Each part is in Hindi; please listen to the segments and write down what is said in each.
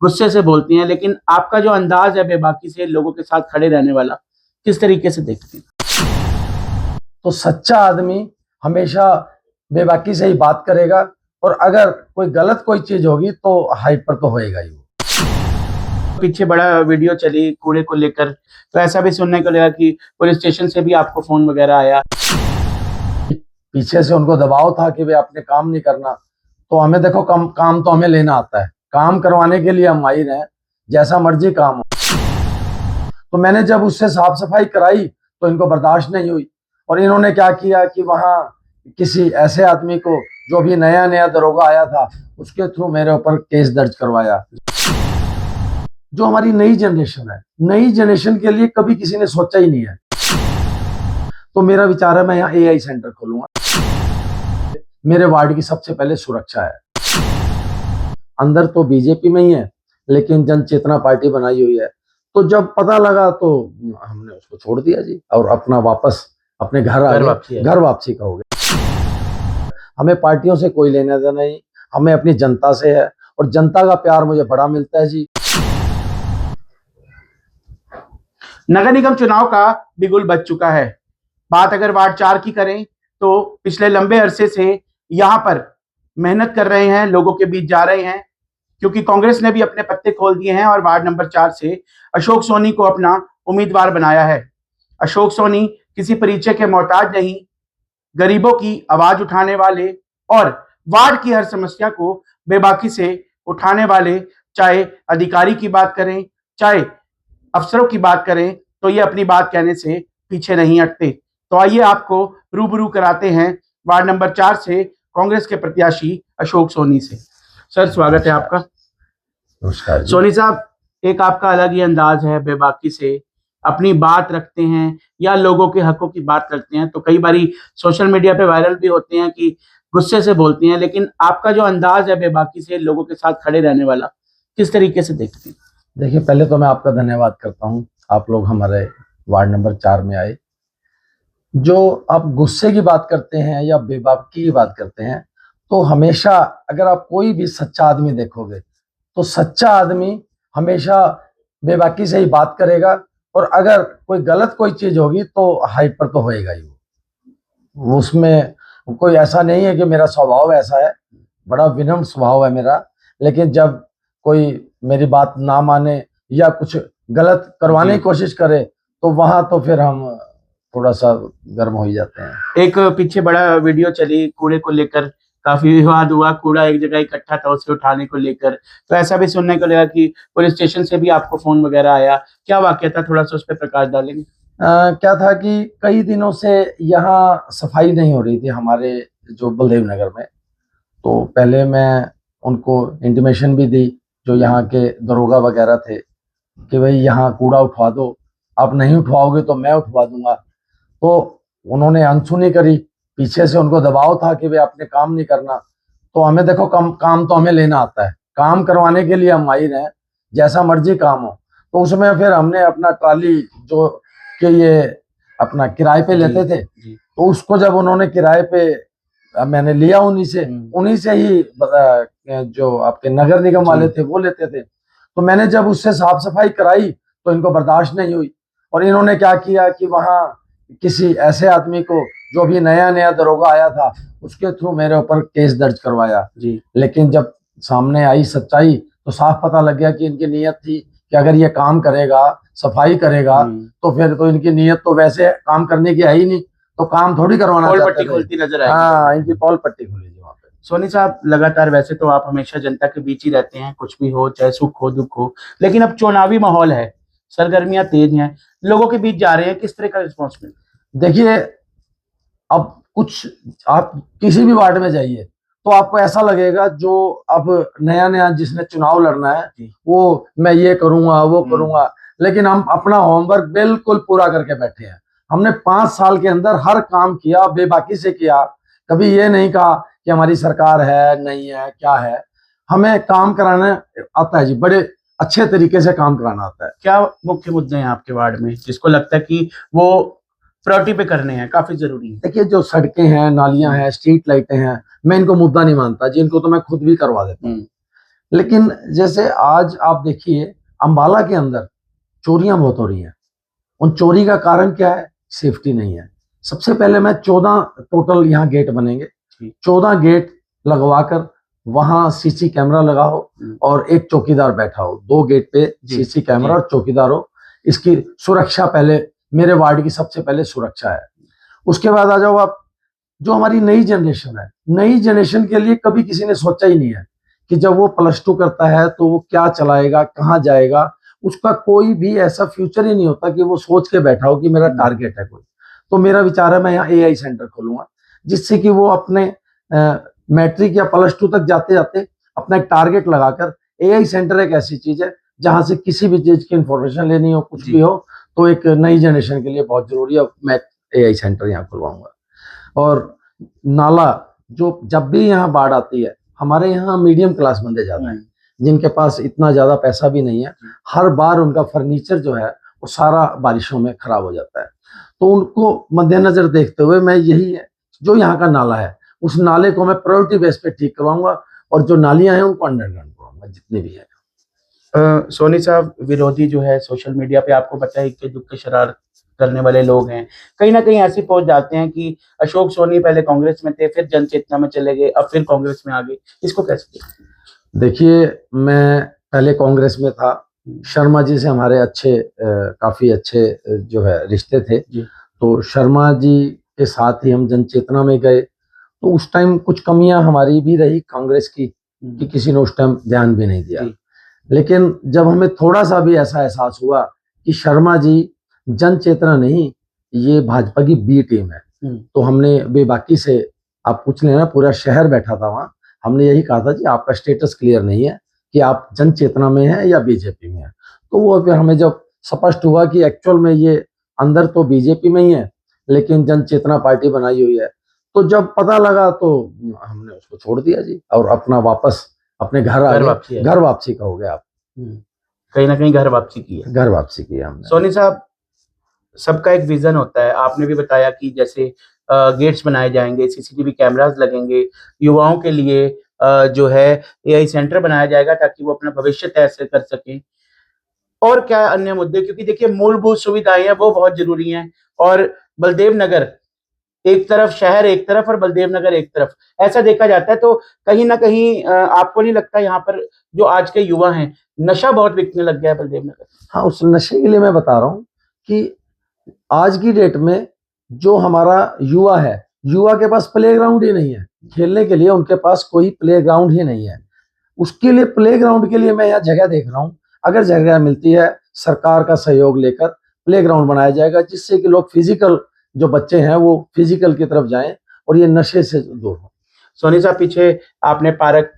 गुस्से से बोलती हैं, लेकिन आपका जो अंदाज है बेबाकी से लोगों के साथ खड़े रहने वाला, किस तरीके से देखते हैं? तो सच्चा आदमी हमेशा बेबाकी से ही बात करेगा, और अगर कोई गलत कोई चीज होगी तो हाइट पर तो होएगा ही वो। पीछे बड़ा वीडियो चली कूड़े को लेकर, तो ऐसा भी सुनने को लगा कि पुलिस स्टेशन से भी आपको फोन वगैरह आया। पीछे से उनको दबाव था कि वे आपने काम नहीं करना, तो हमें देखो काम तो हमें लेना आता है, काम करवाने के लिए हम माहिर हैं, जैसा मर्जी काम हो। तो मैंने जब उससे साफ सफाई कराई तो इनको बर्दाश्त नहीं हुई, और इन्होंने क्या किया कि वहां किसी ऐसे आदमी को जो भी नया नया दरोगा आया था उसके थ्रू मेरे ऊपर केस दर्ज करवाया। जो हमारी नई जनरेशन है, नई जनरेशन के लिए कभी किसी ने सोचा ही नहीं है। तो मेरा विचार है मैं यहाँ एआई सेंटर खोलूंगा। मेरे वार्ड की सबसे पहले सुरक्षा है। अंदर तो बीजेपी में ही है, लेकिन जन चेतना पार्टी बनाई हुई है। तो जब पता लगा तो हमने उसको छोड़ दिया जी, और अपना वापस अपने घर आ गए। घर वापसी का हो गया। हमें पार्टियों से कोई लेना देना नहीं, हमें अपनी जनता से है, और जनता का प्यार मुझे बड़ा मिलता है जी। नगर निगम चुनाव का बिगुल बज चुका है। बात अगर वार्ड 4 की करें तो पिछले लंबे अरसे से यहाँ पर मेहनत कर रहे हैं, लोगों के बीच जा रहे हैं, क्योंकि कांग्रेस ने भी अपने पत्ते खोल दिए हैं और वार्ड नंबर 4 से अशोक सोनी को अपना उम्मीदवार बनाया है। अशोक सोनी किसी परिचय के मोहताज नहीं, गरीबों की आवाज उठाने वाले और वार्ड की हर समस्या को बेबाकी से उठाने वाले, चाहे अधिकारी की बात करें चाहे अफसरों की बात करें, तो ये अपनी बात कहने से पीछे नहीं हटते। तो आइए आपको रूबरू कराते हैं वार्ड नंबर 4 से कांग्रेस के प्रत्याशी अशोक सोनी से। सर, स्वागत है आपका। नमस्कार। सोनी साहब, एक आपका अलग ही अंदाज है, बेबाकी से अपनी बात रखते हैं या लोगों के हकों की बात करते हैं, तो कई बारी सोशल मीडिया पे वायरल भी होते हैं कि गुस्से से बोलती हैं, लेकिन आपका जो अंदाज है बेबाकी से लोगों के साथ खड़े रहने वाला, किस तरीके से देखते हैं? देखिए, पहले तो मैं आपका धन्यवाद करता हूँ, आप लोग हमारे वार्ड नंबर 4 में आए। जो आप गुस्से की बात करते हैं या बेबाकी की बात करते हैं, तो हमेशा अगर आप कोई भी सच्चा आदमी देखोगे तो सच्चा आदमी हमेशा बेबाकी से ही बात करेगा, और अगर कोई गलत कोई चीज होगी तो हाइट पर तो होएगा ही वो। उसमें कोई ऐसा नहीं है कि मेरा स्वभाव ऐसा है, बड़ा विनम्र स्वभाव है मेरा, लेकिन जब कोई मेरी बात ना माने या कुछ गलत करवाने की कोशिश करे तो वहां तो फिर हम थोड़ा सा गर्म हो ही जाते हैं। एक पीछे बड़ा वीडियो चली कूड़े को लेकर, काफी विवाद हुआ, कूड़ा एक जगह इकट्ठा था उसे उठाने को लेकर, तो ऐसा भी सुनने को लगा कि पुलिस स्टेशन से भी आपको फोन वगैरह आया। क्या वाकया था, थोड़ा सा उस पर प्रकाश डालेंगे? क्या था कि कई दिनों से यहाँ सफाई नहीं हो रही थी हमारे जो बलदेव नगर में। तो पहले मैं उनको इंटीमेशन भी दी, जो यहाँ के दरोगा वगैरह थे, कि भाई यहाँ कूड़ा उठवा दो, आप नहीं उठवाओगे तो मैं उठवा दूंगा। तो उन्होंने अनसुनी करी, पीछे से उनको दबाव था कि वे आपने काम नहीं करना। तो हमें देखो काम तो हमें लेना आता है, काम करवाने के लिए हम माहिर हैं, जैसा मर्जी काम हो। तो उसमें फिर हमने अपना ट्राली जो कि ये अपना किराए पे लेते थे, तो उसको जब उन्होंने किराए पे मैंने लिया उन्हीं से ही जो आपके नगर निगम वाले थे वो लेते थे। तो मैंने जब उससे साफ सफाई कराई तो इनको बर्दाश्त नहीं हुई, और इन्होंने क्या किया कि वहां किसी ऐसे आदमी को जो भी नया नया दरोगा आया था उसके थ्रू मेरे ऊपर केस दर्ज करवाया जी। लेकिन जब सामने आई सच्चाई तो साफ पता लग गया कि इनकी नीयत थी कि अगर ये काम करेगा, सफाई करेगा, तो फिर तो इनकी नीयत तो वैसे काम करने की है ही नहीं, तो काम थोड़ी करवाना चाहते थे। खुलती नजर आई। हाँ, इनकी पॉल पट्टी खुली जी वहाँ पे। सोनी साहब, लगातार वैसे तो आप हमेशा जनता के बीच ही रहते हैं, कुछ भी हो, चाहे सुख हो दुख हो, लेकिन अब चुनावी माहौल है, सरगर्मियां तेज हैं, लोगों के बीच जा रहे हैं, किस तरह का रिस्पॉन्स मिल? देखिए, अब कुछ आप किसी भी वार्ड में जाइए तो आपको ऐसा लगेगा जो अब नया नया जिसने चुनाव लड़ना है वो मैं ये करूंगा वो करूंगा, लेकिन हम अपना होमवर्क बिल्कुल पूरा करके बैठे हैं। हमने 5 साल के अंदर हर काम किया, बेबाकी से किया, कभी ये नहीं कहा कि हमारी सरकार है नहीं है क्या है। हमें काम कराना आता है जी, बड़े अच्छे तरीके से काम कराना आता है। क्या मुख्य मुद्दे हैं आपके वार्ड में जिसको लगता है कि वो प्रायोरिटी पे करने हैं, काफी जरूरी है? देखिए, जो सड़कें हैं, नालियां हैं, स्ट्रीट लाइटें हैं, मैं इनको मुद्दा नहीं मानता जी, इनको तो मैं खुद भी करवा देता हूँ। लेकिन जैसे आज आप देखिए अंबाला के अंदर चोरियां बहुत हो रही हैं। उन चोरी का कारण क्या है? सेफ्टी नहीं है। सबसे पहले मैं 14 टोटल यहाँ गेट बनेंगे, 14 गेट लगवाकर वहां सीसी कैमरा लगाओ और एक चौकीदार बैठा हो, 2 गेट पे सीसी कैमरा और चौकीदार हो। इसकी सुरक्षा पहले, मेरे वार्ड की सबसे पहले सुरक्षा है। उसके बाद आ जाओ आप, जो हमारी नई जनरेशन है, नई जनरेशन के लिए कभी किसी ने सोचा ही नहीं है कि जब वो +2 करता है तो वो क्या चलाएगा, कहाँ जाएगा। उसका कोई भी ऐसा फ्यूचर ही नहीं होता कि वो सोच के बैठा हो कि मेरा टारगेट है कोई। तो मेरा विचार है मैं यहाँ एआई सेंटर खोलूंगा, जिससे कि वो अपने मैट्रिक या +2 तक जाते जाते अपना एक टारगेट लगाकर, एआई सेंटर एक ऐसी चीज है जहां से किसी भी चीज की इंफॉर्मेशन लेनी हो, कुछ भी हो, तो एक नई जनरेशन के लिए बहुत जरूरी है। मैं एआई सेंटर यहाँ खुलवाऊंगा। और नाला, जो जब भी यहाँ बाढ़ आती है, हमारे यहाँ मीडियम क्लास बंदे ज्यादा हैं, जिनके पास इतना ज्यादा पैसा भी नहीं है। हर बार उनका फर्नीचर जो है वो सारा बारिशों में खराब हो जाता है। तो उनको मद्देनजर देखते हुए मैं यही है, जो यहाँ का नाला है उस नाले को मैं प्रायोरिटी बेस पे ठीक करवाऊंगा, और जो नालियां हैं उनको अंडरग्राउंड करवाऊंगा जितनी भी है। सोनी साहब, विरोधी जो है सोशल मीडिया पे आपको पता है इक्के दुक्के शरारत करने वाले लोग हैं, कहीं ना कहीं ऐसी पहुंच जाते हैं कि अशोक सोनी पहले कांग्रेस में थे, फिर जनचेतना में चले गए, अब फिर कांग्रेस में आ गए, इसको कैसे देखते हैं? देखिए, मैं पहले कांग्रेस में था, शर्मा जी से हमारे अच्छे काफी अच्छे जो है रिश्ते थे। तो शर्मा जी के साथ ही हम जनचेतना में गए। तो उस टाइम कुछ कमियां हमारी भी रही कांग्रेस की, कि किसी ने उस टाइम ध्यान भी नहीं दिया। लेकिन जब हमें थोड़ा सा भी ऐसा एहसास हुआ कि शर्मा जी जनचेतना नहीं, ये भाजपा की बी टीम है, तो हमने बेबाकी से, आप पूछ लेना, पूरा शहर बैठा था वहां, हमने यही कहा था कि आपका स्टेटस क्लियर नहीं है कि आप जनचेतना में हैं या बीजेपी में हैं। तो वो फिर हमें जब स्पष्ट हुआ कि एक्चुअल में ये अंदर तो बीजेपी में ही है, लेकिन जनचेतना पार्टी बनाई हुई है, तो जब पता लगा तो हमने उसको छोड़ दिया जी, और अपना वापस अपने घर आ गए। घर वापसी का हो गया। आप कहीं ना कहीं घर वापसी की है। घर वापसी की हमने। सोनी साहब, सबका एक विजन होता है, आपने भी बताया कि जैसे गेट्स बनाए जाएंगे, सीसीटीवी कैमरास लगेंगे, युवाओं के लिए जो है एआई सेंटर बनाया जाएगा ताकि वो अपना भविष्य तय कर सकें, और क्या अन्य मुद्दे, क्योंकि देखिए मूलभूत सुविधाएं हैं वो बहुत जरूरी हैं। और बलदेव नगर एक तरफ, शहर एक तरफ और बलदेव नगर एक तरफ, ऐसा देखा जाता है। तो कहीं ना कहीं आपको नहीं लगता यहाँ पर जो आज के युवा हैं, नशा बहुत बिकने लग गया है बलदेव नगर? हाँ, उस नशे के लिए मैं बता रहा हूँ कि आज की डेट में जो हमारा युवा है, युवा के पास प्लेग्राउंड ही नहीं है खेलने के लिए, उनके पास कोई प्लेग्राउंड ही नहीं है। उसके लिए, प्लेग्राउंड के लिए मैं यहाँ जगह देख रहा हूँ। अगर जगह मिलती है, सरकार का सहयोग लेकर प्लेग्राउंड बनाया जाएगा, जिससे कि लोग फिजिकल, जो बच्चे हैं वो फिजिकल की तरफ जाएं और ये नशे से दूर हो। सोनी साहब, पीछे आपने पार्क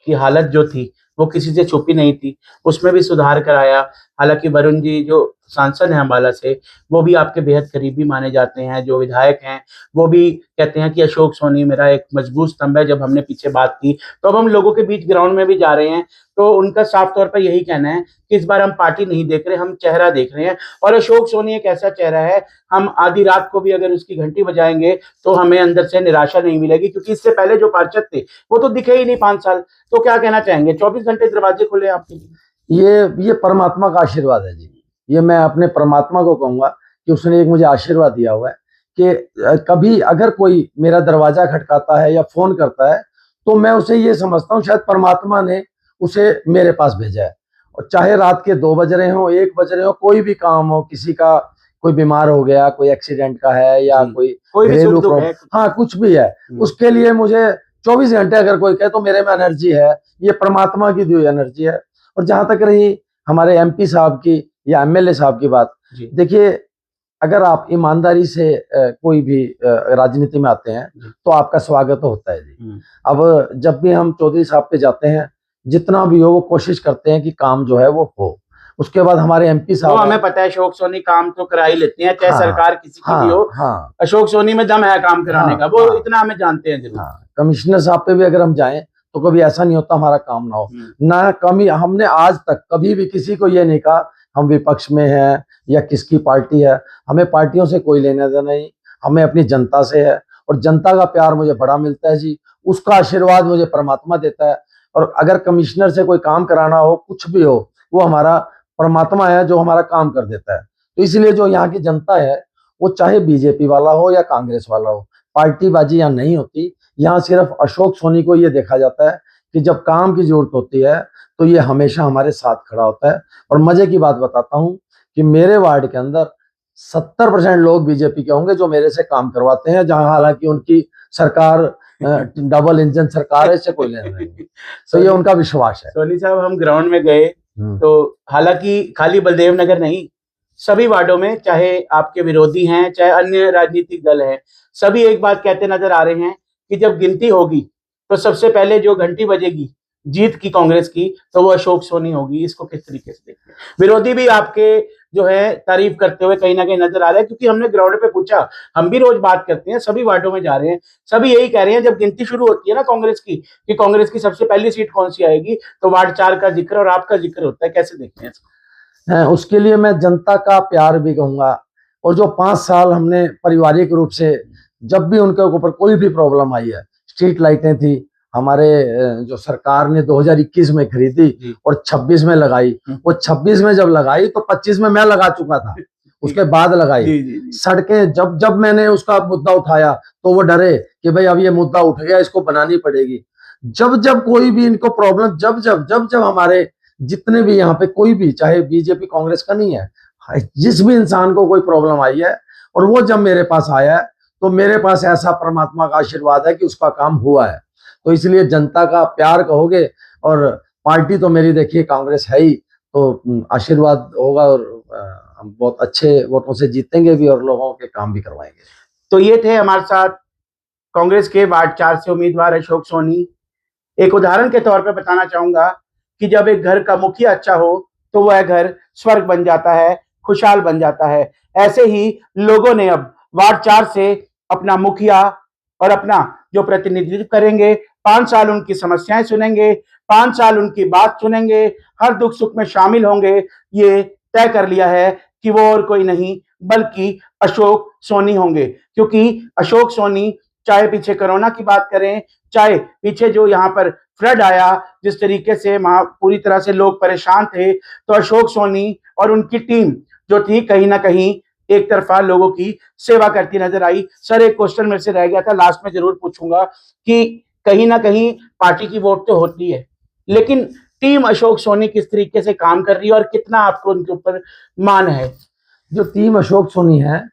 की हालत जो थी वो किसी से छुपी नहीं थी, उसमें भी सुधार कराया। हालांकि वरुण जी जो सांसद हैं अम्बाला से, वो भी आपके बेहद करीबी माने जाते हैं। जो विधायक हैं वो भी कहते हैं कि अशोक सोनी मेरा एक मजबूत स्तंभ है। जब हमने पीछे बात की तो अब हम लोगों के बीच ग्राउंड में भी जा रहे हैं, तो उनका साफ तौर पर यही कहना है कि इस बार हम पार्टी नहीं देख रहे, हम चेहरा देख रहे हैं। और अशोक सोनी एक ऐसा चेहरा है, हम आधी रात को भी अगर उसकी घंटी बजाएंगे तो हमें अंदर से निराशा नहीं मिलेगी, क्योंकि इससे पहले जो पार्षद थे वो तो दिखे ही नहीं 5 साल। तो क्या कहना चाहेंगे, 24 घंटे दरवाजे खुले आपके लिए? ये परमात्मा का आशीर्वाद है जी। ये मैं अपने परमात्मा को कहूंगा कि उसने एक मुझे आशीर्वाद दिया हुआ है कि कभी अगर कोई मेरा दरवाजा खटकाता है या फोन करता है, तो मैं उसे ये समझता हूँ शायद परमात्मा ने उसे मेरे पास भेजा है। और चाहे रात के 2 बज रहे हो, 1 बज रहे हो, कोई भी काम हो, किसी का कोई बीमार हो गया, कोई एक्सीडेंट का है या कोई घरेलू प्रॉब्लम, हाँ कुछ भी है, उसके लिए मुझे 24 घंटे अगर कोई कहे तो मेरे में एनर्जी है। ये परमात्मा की दी हुई एनर्जी है। और जहां तक रही हमारे एमपी साहब की या एमएलए साहब की बात, देखिए, अगर आप ईमानदारी से कोई भी राजनीति में आते हैं तो आपका स्वागत होता है जी। अब जब भी हम चौधरी साहब पे जाते हैं, जितना भी हो वो कोशिश करते हैं कि काम जो है वो हो। उसके बाद हमारे एमपी साहब, हमें पता है अशोक सोनी काम तो करा ही लेते हैं, चाहे सरकार किसी की भी हो। अशोक सोनी में दम है काम कराने का, वो इतना हमें जानते हैं जरूर। कमिश्नर साहब पे भी अगर हम जाएं तो कभी ऐसा नहीं होता हमारा काम ना हो, ना कमी। हमने आज तक कभी भी किसी को ये नहीं कहा हम विपक्ष में हैं या किसकी पार्टी है। हमें पार्टियों से कोई लेना देना नहीं, हमें अपनी जनता से है। और जनता का प्यार मुझे बड़ा मिलता है जी, उसका आशीर्वाद मुझे परमात्मा देता है। और अगर कमिश्नर से कोई काम कराना हो, कुछ भी हो, वो हमारा परमात्मा है जो हमारा काम कर देता है। तो इसलिए जो यहाँ की जनता है, वो चाहे बीजेपी वाला हो या कांग्रेस वाला हो, पार्टीबाजी यहाँ नहीं होती। यहाँ सिर्फ अशोक सोनी को ये देखा जाता है कि जब काम की जरूरत होती है तो ये हमेशा हमारे साथ खड़ा होता है। और मजे की बात बताता हूँ कि मेरे वार्ड के अंदर 70% लोग बीजेपी के होंगे जो मेरे से काम करवाते हैं, जहां हालांकि उनकी सरकार डबल इंजन सरकार है, इससे कोई लेना नहीं। तो ये उनका विश्वास है। सोनी साहब, हम ग्राउंड में गए तो हालांकि खाली बलदेव नगर नहीं, सभी वार्डों में, चाहे आपके विरोधी हैं चाहे अन्य राजनीतिक दल हैं, सभी एक बात कहते नजर आ रहे हैं कि जब गिनती होगी तो सबसे पहले जो घंटी बजेगी जीत की कांग्रेस की, तो वो अशोक सोनी होगी। इसको किस तरीके से देखते हैं? विरोधी भी आपके जो है तारीफ करते हुए कहीं ना कहीं नजर आ रहा है, क्योंकि हमने ग्राउंड पे पूछा, हम भी रोज बात करते हैं, सभी वार्डों में जा रहे हैं, सभी यही कह रहे हैं जब गिनती शुरू होती है ना कांग्रेस की, कि कांग्रेस की सबसे पहली सीट कौन सी आएगी, तो वार्ड 4 का जिक्र और आपका जिक्र होता है। कैसे देखते हैं इसको? उसके लिए मैं जनता का प्यार भी कहूंगा। और जो 5 साल हमने पारिवारिक रूप से, जब भी उनके ऊपर कोई भी प्रॉब्लम आई है, स्ट्रीट लाइटें थी हमारे जो सरकार ने 2021 में खरीदी और 26 में लगाई, वो 26 में जब लगाई तो 25 में मैं लगा चुका था, उसके बाद लगाई। सड़कें जब जब मैंने उसका मुद्दा उठाया तो वो डरे कि भाई अब ये मुद्दा उठ गया, इसको बनानी पड़ेगी। जब जब कोई भी इनको प्रॉब्लम, जब जब हमारे जितने भी यहाँ पे कोई भी, चाहे बीजेपी कांग्रेस का नहीं है, जिस भी इंसान को कोई प्रॉब्लम आई है और वो जब मेरे पास आया है, तो मेरे पास ऐसा परमात्मा का आशीर्वाद है कि उसका काम हुआ है। तो इसलिए जनता का प्यार कहोगे, और पार्टी तो मेरी देखिए कांग्रेस है ही, तो आशीर्वाद होगा और हम बहुत अच्छे वोटों से जीतेंगे भी और लोगों के काम भी करवाएंगे। तो ये थे हमारे साथ कांग्रेस के वार्ड 4 से उम्मीदवार अशोक सोनी। एक उदाहरण के तौर पे बताना चाहूंगा कि जब एक घर का मुखिया अच्छा हो तो वह घर स्वर्ग बन जाता है, खुशहाल बन जाता है। ऐसे ही लोगों ने अब वार्ड 4 से अपना मुखिया और अपना जो प्रतिनिधित्व करेंगे, 5 साल उनकी समस्याएं सुनेंगे, 5 साल उनकी बात सुनेंगे, हर दुख सुख में शामिल होंगे। ये तय कर लिया है कि वो और कोई नहीं बल्कि अशोक सोनी होंगे, क्योंकि अशोक सोनी, चाहे पीछे कोरोना की बात करें, चाहे पीछे जो यहाँ पर फ्लड आया, जिस तरीके से वहां पूरी तरह से लोग परेशान थे, तो अशोक सोनी और उनकी टीम जो थी कहीं ना कहीं एक तरफा लोगों की सेवा करती नजर आई। सर, एक क्वेश्चन मेरे से रह गया था, लास्ट में जरूर पूछूंगा कि कहीं ना कहीं पार्टी की वोट तो होती है, लेकिन टीम अशोक सोनी किस तरीके से काम कर रही है और कितना आपको उनके ऊपर मान है? जो टीम अशोक सोनी है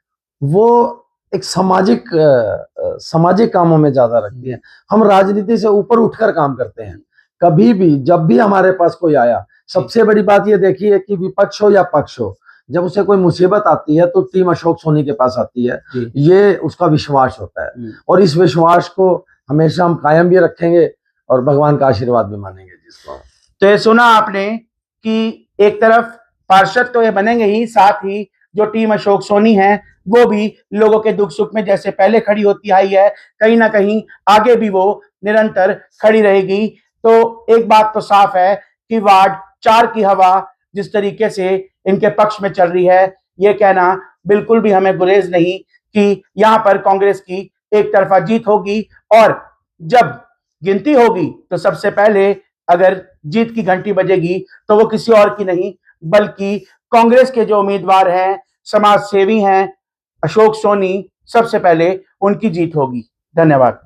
वो एक सामाजिक कामों में ज्यादा रखती है। हम राजनीति से ऊपर उठकर काम करते हैं। कभी भी जब भी हमारे पास कोई आया, सबसे बड़ी बात ये देखिए कि विपक्ष हो या पक्ष हो, जब उसे कोई मुसीबत आती है तो टीम अशोक सोनी के पास आती है। ये उसका विश्वास होता है और इस विश्वास को हमेशा हम कायम भी रखेंगे और भगवान का आशीर्वाद भी मानेंगे जिसको। तो ये सुना आपने कि एक तरफ पार्षद तो ये बनेंगे ही, साथ ही जो टीम अशोक सोनी है वो भी लोगों के दुख सुख में जैसे पहले खड़ी होती आई है, कहीं ना कहीं आगे भी वो निरंतर खड़ी रहेगी। तो एक बात तो साफ है कि वार्ड 4 की हवा जिस तरीके से इनके पक्ष में चल रही है, ये कहना बिल्कुल भी हमें गुरेज नहीं कि यहाँ पर कांग्रेस की एक तरफा जीत होगी। और जब गिनती होगी तो सबसे पहले अगर जीत की घंटी बजेगी तो वो किसी और की नहीं बल्कि कांग्रेस के जो उम्मीदवार हैं, समाज सेवी हैं, अशोक सोनी, सबसे पहले उनकी जीत होगी। धन्यवाद।